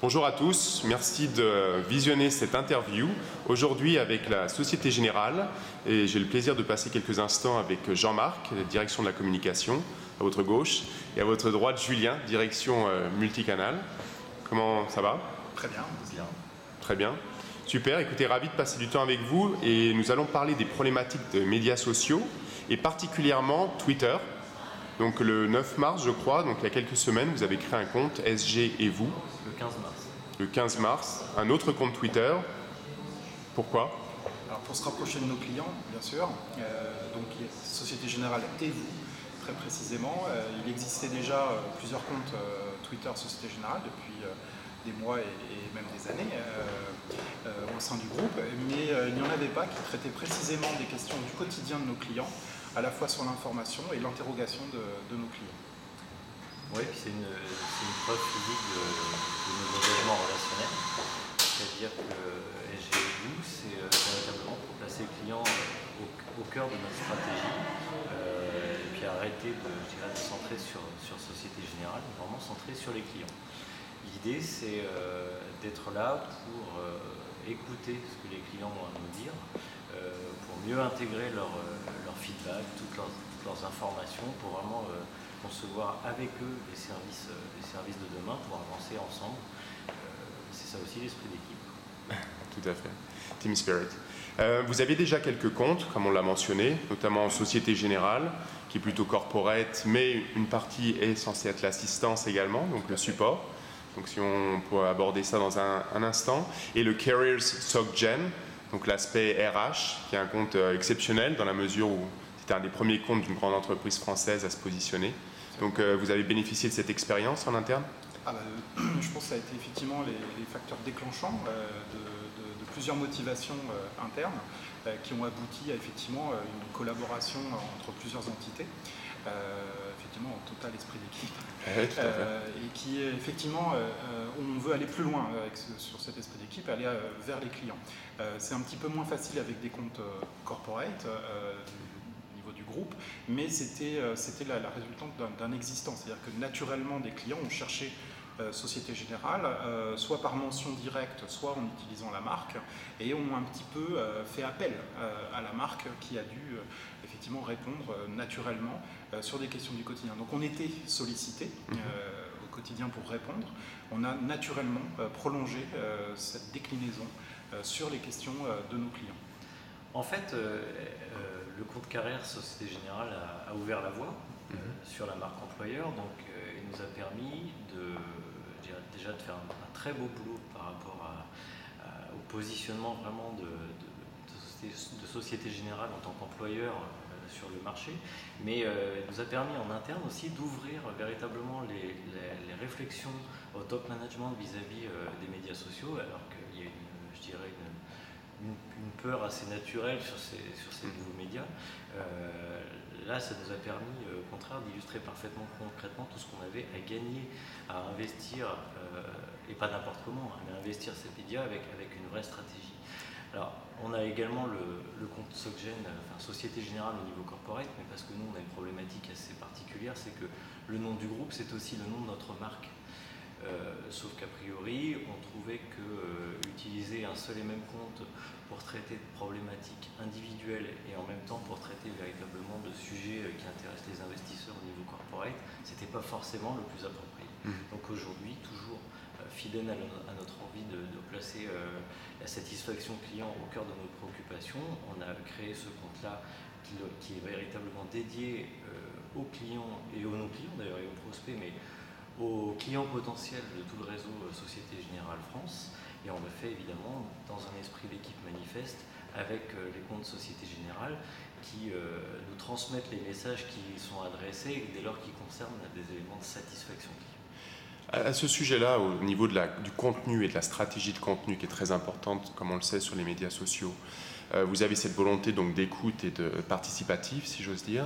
Bonjour à tous, merci de visionner cette interview aujourd'hui avec la Société Générale et j'ai le plaisir de passer quelques instants avec Jean-Marc, direction de la communication, à votre gauche, et à votre droite Julien, direction multicanal. Comment ça va? Très bien, bien. Très bien. Super, écoutez, ravi de passer du temps avec vous et nous allons parler des problématiques de médias sociaux et particulièrement Twitter. Donc le 9 mars, je crois, donc il y a quelques semaines, vous avez créé un compte SG et vous. Le 15 mars. Le 15 mars, un autre compte Twitter. Pourquoi? Alors pour se rapprocher de nos clients, bien sûr, donc Société Générale et vous, très précisément. Il existait déjà plusieurs comptes Twitter Société Générale depuis des mois et même des années au sein du groupe, mais il n'y en avait pas qui traitaient précisément des questions du quotidien de nos clients, à la fois sur l'information et l'interrogation de nos clients. Oui, puis c'est une preuve physique de nos engagements relationnels. C'est-à-dire que SGU, c'est véritablement pour placer le client au cœur de notre stratégie et puis arrêter de se centrer sur Société Générale, mais vraiment centrer sur les clients. L'idée, c'est d'être là pour écouter ce que les clients ont à nous dire, pour mieux intégrer leur feedback, toutes leurs informations, pour vraiment concevoir avec eux les services de demain pour avancer ensemble. C'est ça aussi l'esprit d'équipe. Tout à fait. Team Spirit. Vous aviez déjà quelques comptes, comme on l'a mentionné, notamment Société Générale, qui est plutôt corporate, mais une partie est censée être l'assistance également, donc le support. Donc si on peut aborder ça dans un instant. Et le Carriers SocGen, donc l'aspect RH, qui est un compte exceptionnel dans la mesure où c'était un des premiers comptes d'une grande entreprise française à se positionner. Donc vous avez bénéficié de cette expérience en interne? Je pense que ça a été effectivement les facteurs déclenchants de plusieurs motivations internes qui ont abouti à effectivement une collaboration entre plusieurs entités, effectivement en total esprit d'équipe, et qui est effectivement, on veut aller plus loin sur cet esprit d'équipe, aller vers les clients. C'est un petit peu moins facile avec des comptes corporate, du groupe, mais c'était la résultante d'un existant, c'est-à-dire que naturellement des clients ont cherché Société Générale, soit par mention directe, soit en utilisant la marque, et ont un petit peu fait appel à la marque qui a dû effectivement répondre naturellement sur des questions du quotidien. Donc on était sollicité au quotidien pour répondre, on a naturellement prolongé cette déclinaison sur les questions de nos clients. En fait, le compte carrière Société Générale a ouvert la voie sur la marque employeur, donc il nous a permis déjà de faire un très beau boulot par rapport au positionnement vraiment de Société Générale en tant qu'employeur sur le marché, mais il nous a permis en interne aussi d'ouvrir véritablement les réflexions au top management vis-à-vis des médias sociaux, alors qu'il y a une peur assez naturelle sur ces nouveaux médias. Là, ça nous a permis, au contraire, d'illustrer parfaitement concrètement tout ce qu'on avait à gagner, à investir, et pas n'importe comment, mais investir ces médias avec une vraie stratégie. Alors, on a également le compte SocGen, Société Générale au niveau corporate, mais parce que nous, on a une problématique assez particulière, c'est que le nom du groupe, c'est aussi le nom de notre marque. Sauf qu'a priori, on trouvait que utiliser un seul et même compte pour traiter de problématiques individuelles et en même temps pour traiter véritablement de sujets qui intéressent les investisseurs au niveau corporate, c'était pas forcément le plus approprié. Donc aujourd'hui, toujours fidèle à notre envie de placer la satisfaction client au cœur de nos préoccupations, on a créé ce compte-là qui est véritablement dédié aux clients et aux non-clients d'ailleurs et aux prospects, mais aux clients potentiels de tout le réseau Société Générale France, et on le fait évidemment dans un esprit d'équipe manifeste avec les comptes Société Générale qui nous transmettent les messages qui sont adressés dès lors qu'ils concernent des éléments de satisfaction client. À ce sujet-là, au niveau du contenu et de la stratégie de contenu qui est très importante, comme on le sait sur les médias sociaux, vous avez cette volonté donc d'écoute et de participatif, si j'ose dire.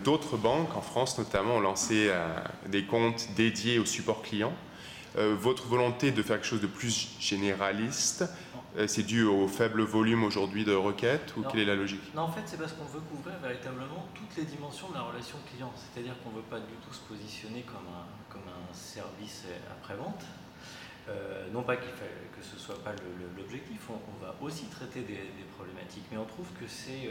D'autres banques, en France notamment, ont lancé des comptes dédiés au support client. Votre volonté de faire quelque chose de plus généraliste, c'est dû au faible volume aujourd'hui de requêtes ou quelle est la logique? Non, en fait, c'est parce qu'on veut couvrir véritablement toutes les dimensions de la relation client. C'est-à-dire qu'on ne veut pas du tout se positionner comme un service après-vente. Non pas que ce ne soit pas l'objectif, on va aussi traiter des problématiques, mais on trouve que c'est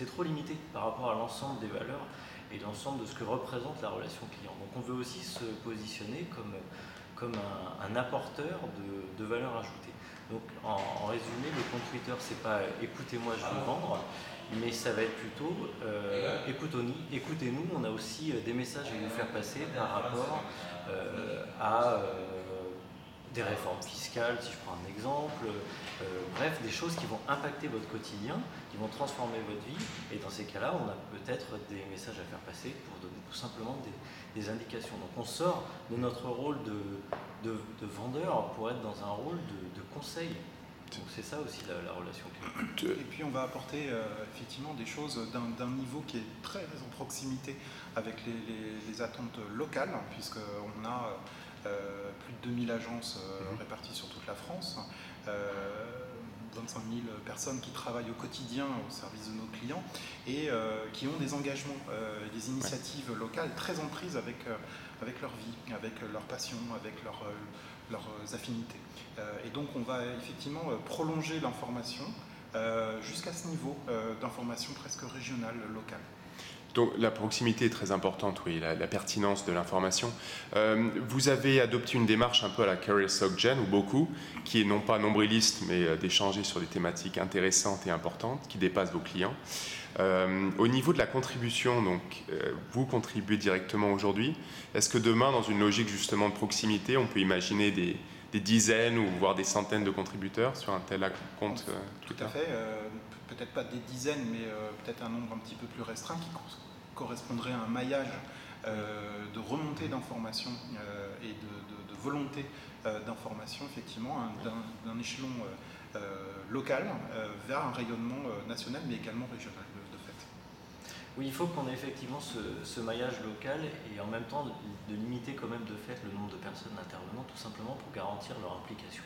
trop limité par rapport à l'ensemble des valeurs et l'ensemble de ce que représente la relation client. Donc on veut aussi se positionner comme un apporteur de valeur ajoutée. Donc en résumé, le compte Twitter, c'est pas écoutez-moi, je veux vendre, mais ça va être plutôt écoutez-nous, on a aussi des messages à vous faire passer par rapport à des réformes fiscales, si je prends un exemple, bref, des choses qui vont impacter votre quotidien, qui vont transformer votre vie, et dans ces cas-là, on a peut-être des messages à faire passer pour donner tout simplement des indications. Donc on sort de notre rôle de vendeur pour être dans un rôle de conseil. Donc c'est ça aussi la relation client. Et puis on va apporter effectivement des choses d'un niveau qui est très en proximité avec les attentes locales, puisqu'on a plus de 2000 agences réparties sur toute la France, 25 000 personnes qui travaillent au quotidien au service de nos clients et qui ont des engagements, des initiatives locales très en prise avec leur vie, avec leur passion, avec leurs affinités. Et donc on va effectivement prolonger l'information jusqu'à ce niveau d'information presque régionale, locale. Donc la proximité est très importante, oui, la pertinence de l'information. Vous avez adopté une démarche un peu à la Career SocGen, ou beaucoup, qui est non pas nombriliste, mais d'échanger sur des thématiques intéressantes et importantes, qui dépassent vos clients. Au niveau de la contribution, donc, vous contribuez directement aujourd'hui. Est-ce que demain, dans une logique justement de proximité, on peut imaginer des dizaines ou voire des centaines de contributeurs sur un tel compte Twitter? Tout à fait. Peut-être pas des dizaines, mais peut-être un nombre un petit peu plus restreint qui correspondrait à un maillage de remontée d'informations et de volonté d'information, effectivement, d'un échelon local vers un rayonnement national, mais également régional, de fait. Oui, il faut qu'on ait effectivement ce maillage local et en même temps de limiter quand même de fait le nombre de personnes intervenant, tout simplement pour garantir leur implication.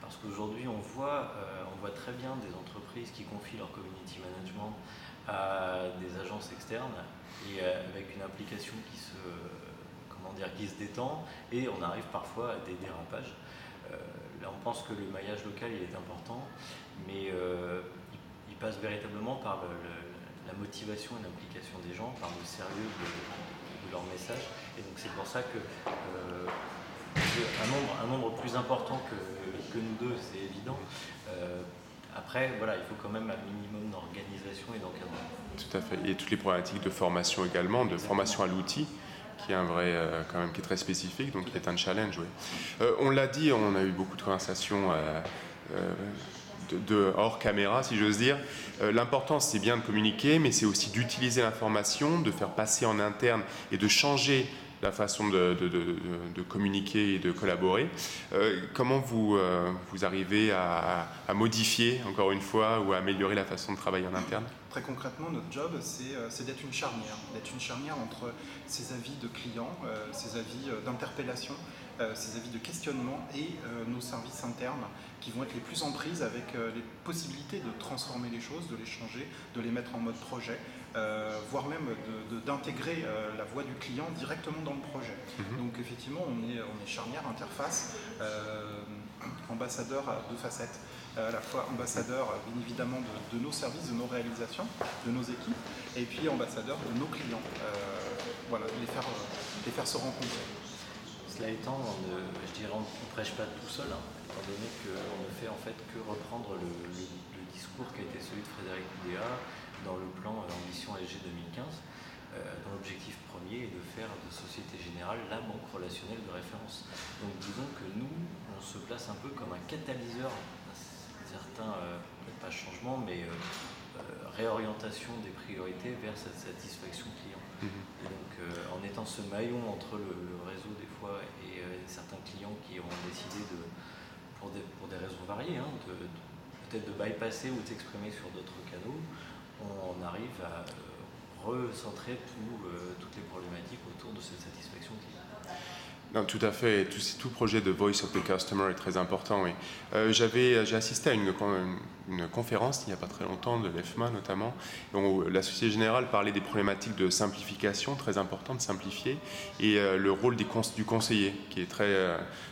Parce qu'aujourd'hui, on voit très bien des entreprises qui confient leur community management à des agences externes et avec une application qui se détend et on arrive parfois à des dérapages. Là, on pense que le maillage local il est important, mais il passe véritablement par la motivation et l'implication des gens, par le sérieux de leur message. Et donc c'est pour ça que un nombre plus important que nous deux, c'est évident. Après, voilà, il faut quand même un minimum d'organisation et d'encadrement. Tout à fait. Et toutes les problématiques de formation également, de formation à l'outil, qui est un vrai, quand même, qui est très spécifique, donc qui est un challenge. Oui. On l'a dit, on a eu beaucoup de conversations hors caméra, si j'ose dire. L'important, c'est bien de communiquer, mais c'est aussi d'utiliser l'information, de faire passer en interne et de changer la façon de communiquer et de collaborer. Comment vous arrivez à modifier, encore une fois, ou à améliorer la façon de travailler en interne? Très concrètement, notre job, c'est d'être une charnière entre ces avis de clients, ces avis d'interpellation, ces avis de questionnement et nos services internes qui vont être les plus en prise avec les possibilités de transformer les choses, de les changer, de les mettre en mode projet, voire même d'intégrer la voix du client directement dans le projet. Donc effectivement, on est charnière, interface, ambassadeur à deux facettes. À la fois ambassadeur bien évidemment de nos services, de nos réalisations, de nos équipes, et puis ambassadeur de nos clients. Voilà, les faire se rencontrer. Cela étant, je dirais, on ne prêche pas tout seul, étant donné qu'on ne fait en fait que reprendre le discours qui a été celui de Frédéric Oudéa dans le plan Ambition ESG 2015, dont l'objectif premier est de faire de Société Générale la banque relationnelle de référence. Donc disons que nous, on se place un peu comme un catalyseur certains, peut-être pas changement, mais réorientation des priorités vers cette satisfaction client. Et donc, en étant ce maillon entre le réseau des fois et certains clients qui ont décidé, pour des raisons variées, peut-être de bypasser ou de s'exprimer sur d'autres canaux, on arrive à recentrer toutes les problématiques autour de cette satisfaction client. Non, tout à fait. Tout projet de Voice of the Customer est très important. Oui. J'ai assisté à une conférence il n'y a pas très longtemps de l'EFMA notamment, où la Société Générale parlait des problématiques de simplification, très important de simplifier, et le rôle du conseiller qui est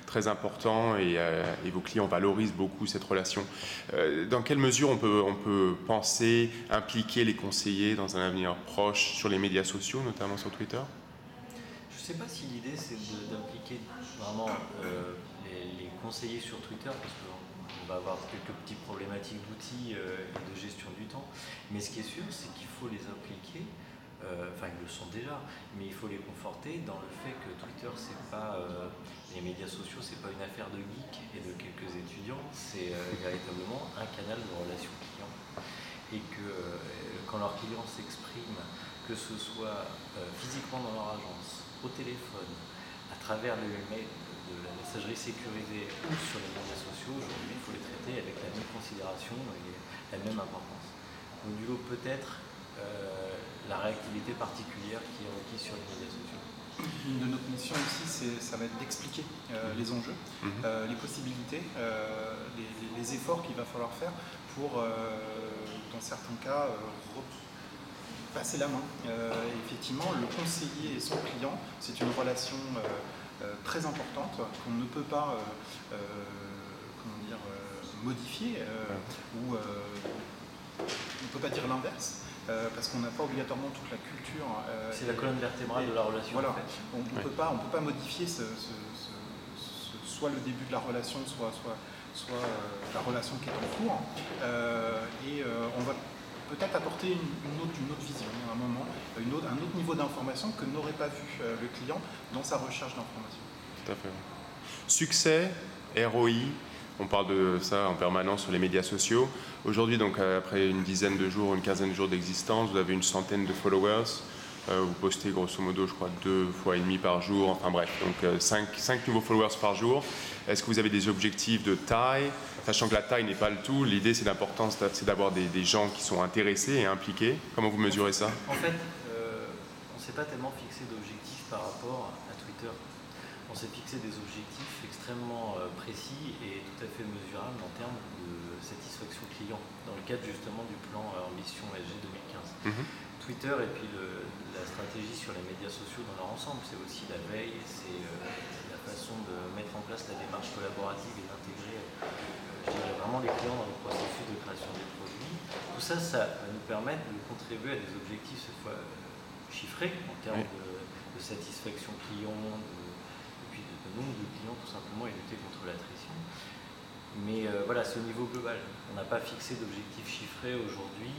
très important, et vos clients valorisent beaucoup cette relation. Dans quelle mesure on peut penser impliquer les conseillers dans un avenir proche sur les médias sociaux, notamment sur Twitter ? Je ne sais pas si l'idée c'est d'impliquer vraiment les conseillers sur Twitter, parce qu'on va avoir quelques petites problématiques d'outils et de gestion du temps, mais ce qui est sûr c'est qu'il faut les impliquer, enfin ils le sont déjà, mais il faut les conforter dans le fait que Twitter c'est pas, les médias sociaux c'est pas une affaire de geeks et de quelques étudiants, c'est véritablement un canal de relation client, et que quand leurs clients s'expriment, que ce soit physiquement dans leur agence, au téléphone, à travers le mail, de la messagerie sécurisée ou sur les médias sociaux, aujourd'hui il faut les traiter avec la même considération et la même importance. Donc du coup peut-être la réactivité particulière qui est requise sur les médias sociaux. Une de nos missions aussi, ça va être d'expliquer les enjeux, les possibilités, les efforts qu'il va falloir faire pour, dans certains cas, passer la main. Effectivement, le conseiller et son client, c'est une relation très importante qu'on ne peut pas modifier, ou on ne peut pas dire l'inverse, parce qu'on n'a pas obligatoirement toute la culture. C'est la colonne vertébrale de la relation. Voilà, en fait. on ne peut pas modifier soit le début de la relation, soit la relation qui est en cours, et on va peut-être apporter une autre vision à un moment, un autre niveau d'information que n'aurait pas vu le client dans sa recherche d'information. Tout à fait. Succès, ROI, on parle de ça en permanence sur les médias sociaux. Aujourd'hui, donc, après une quinzaine de jours d'existence, vous avez une centaine de followers. Vous postez grosso modo, je crois, 2,5 fois par jour. Enfin bref, donc 5 nouveaux followers par jour. Est-ce que vous avez des objectifs de taille ? Sachant que la taille n'est pas le tout, l'idée c'est d'avoir des gens qui sont intéressés et impliqués. Comment vous mesurez ça ? En fait, on ne s'est pas tellement fixé d'objectifs par rapport à Twitter. On s'est fixé des objectifs extrêmement précis et tout à fait mesurables en termes de satisfaction client, dans le cadre justement du plan Ambition ESG 2015. Twitter et puis la stratégie sur les médias sociaux dans leur ensemble, c'est aussi la veille, c'est la façon de mettre en place la démarche collaborative et d'intégrer vraiment les clients dans le processus de création des produits. Tout ça, ça va nous permettre de contribuer à des objectifs cette fois chiffrés en termes de satisfaction client, et puis de nombre de clients tout simplement, et lutter contre l'attrition. Mais voilà, c'est au niveau global. On n'a pas fixé d'objectifs chiffrés aujourd'hui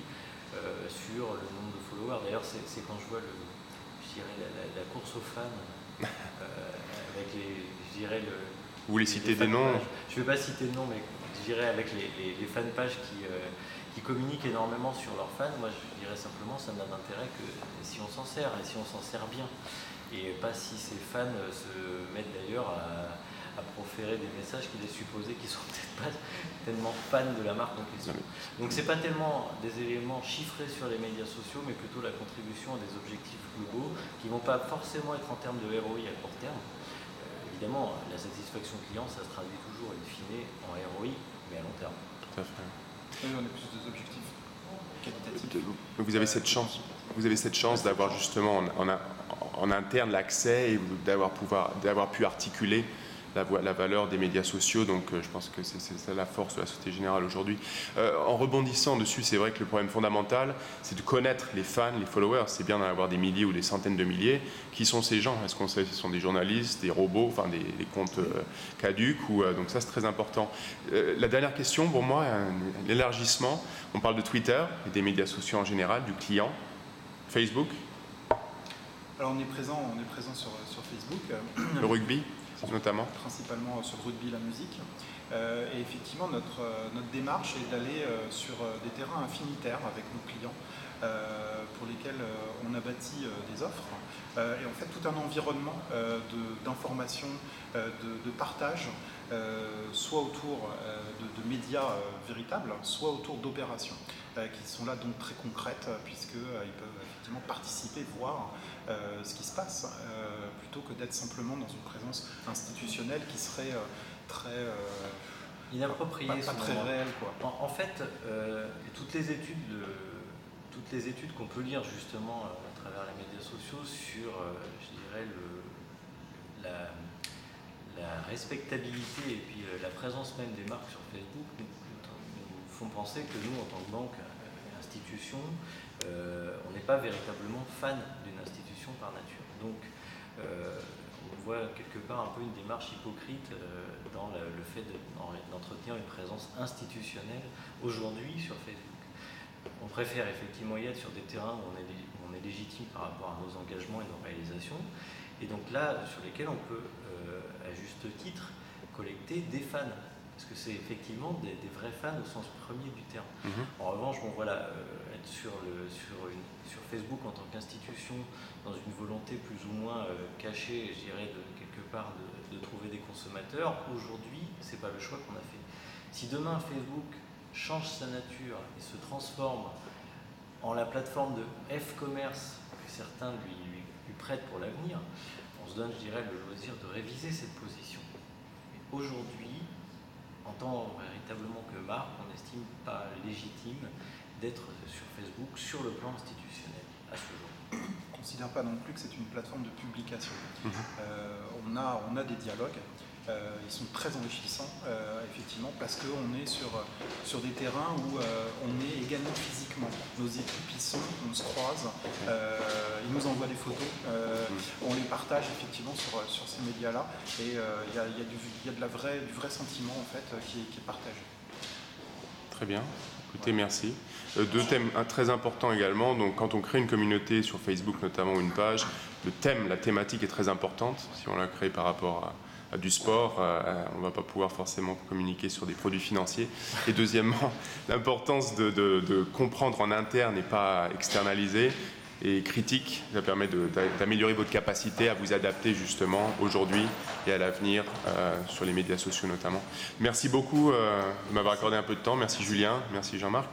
sur le nombre de followers. D'ailleurs, c'est quand je vois la course aux fans avec Vous voulez citer des noms ? Je ne vais pas citer de noms, mais je dirais avec les fanpages qui communiquent énormément sur leurs fans. Moi, je dirais simplement, ça n'a d'intérêt que si on s'en sert, et si on s'en sert bien. Et pas si ces fans se mettent d'ailleurs à proférer des messages qui laissent supposer qu'ils ne sont peut-être pas tellement fans de la marque en question. Donc c'est pas tellement des éléments chiffrés sur les médias sociaux, mais plutôt la contribution à des objectifs globaux qui ne vont pas forcément être en termes de ROI à court terme. Évidemment, la satisfaction client, ça se traduit toujours in fine en ROI, mais à long terme. Tout à fait. On a plus des objectifs qualitatifs. Vous avez cette chance d'avoir justement en interne l'accès et d'avoir pu articuler la valeur des médias sociaux, donc je pense que c'est ça la force de la Société Générale aujourd'hui. En rebondissant dessus, c'est vrai que le problème fondamental, c'est de connaître les fans, les followers. C'est bien d'en avoir des milliers ou des centaines de milliers. Qui sont ces gens ? Est-ce qu'on sait si ce sont des journalistes, des robots, enfin des comptes caducs donc ça c'est très important. La dernière question pour moi, l'élargissement. On parle de Twitter et des médias sociaux en général, du client. Facebook ? Alors on est présent sur Facebook. Le rugby notamment. Principalement sur le rugby, la musique. Et effectivement, notre démarche est d'aller sur des terrains infinitaires avec nos clients pour lesquels on a bâti des offres. Et en fait, tout un environnement d'information, de partage, soit autour de médias véritables, soit autour d'opérations qui sont là donc très concrètes, puisqu'ils peuvent effectivement participer, voir ce qui se passe, plutôt plutôt que d'être simplement dans une présence institutionnelle qui serait très inappropriée, pas très réelle, quoi. En fait, toutes les études qu'on peut lire justement à travers les médias sociaux sur, je dirais, la respectabilité et puis la présence même des marques sur Facebook nous font penser que nous, en tant que banque, institution, on n'est pas véritablement fan d'une institution par nature. Donc, on voit quelque part un peu une démarche hypocrite dans le fait d'entretenir une présence institutionnelle aujourd'hui sur Facebook. On préfère effectivement y être sur des terrains où on est légitime par rapport à nos engagements et nos réalisations, et donc là, sur lesquels on peut, à juste titre, collecter des fans, parce que c'est effectivement des vrais fans au sens premier du terme. En revanche, bon, voilà, être sur Facebook en tant qu'institution, dans une volonté plus ou moins cachée, je dirais, quelque part de trouver des consommateurs, aujourd'hui, c'est pas le choix qu'on a fait. Si demain Facebook change sa nature et se transforme en la plateforme de F-commerce que certains lui prêtent pour l'avenir, on se donne, je dirais, le loisir de réviser cette position. Et aujourd'hui, en tant véritablement que marque, on n'estime pas légitime d'être sur Facebook sur le plan institutionnel à ce jour. On ne considère pas non plus que c'est une plateforme de publication. On a des dialogues, ils sont très enrichissants, effectivement, parce qu'on est sur des terrains où on est également physiquement. Nos équipes y sont, on se croise, ils nous envoient des photos, on les partage effectivement sur ces médias-là, et il y a du vrai sentiment en fait qui est partagé. Très bien. Écoutez, merci. Deux thèmes très importants également. Donc, quand on crée une communauté sur Facebook, notamment une page, la thématique est très importante. Si on la crée par rapport à du sport, on ne va pas pouvoir forcément communiquer sur des produits financiers. Et deuxièmement, l'importance de comprendre en interne et pas externaliser et critique. Ça permet d'améliorer votre capacité à vous adapter justement aujourd'hui et à l'avenir sur les médias sociaux notamment. Merci beaucoup de m'avoir accordé un peu de temps. Merci Julien, merci Jean-Marc.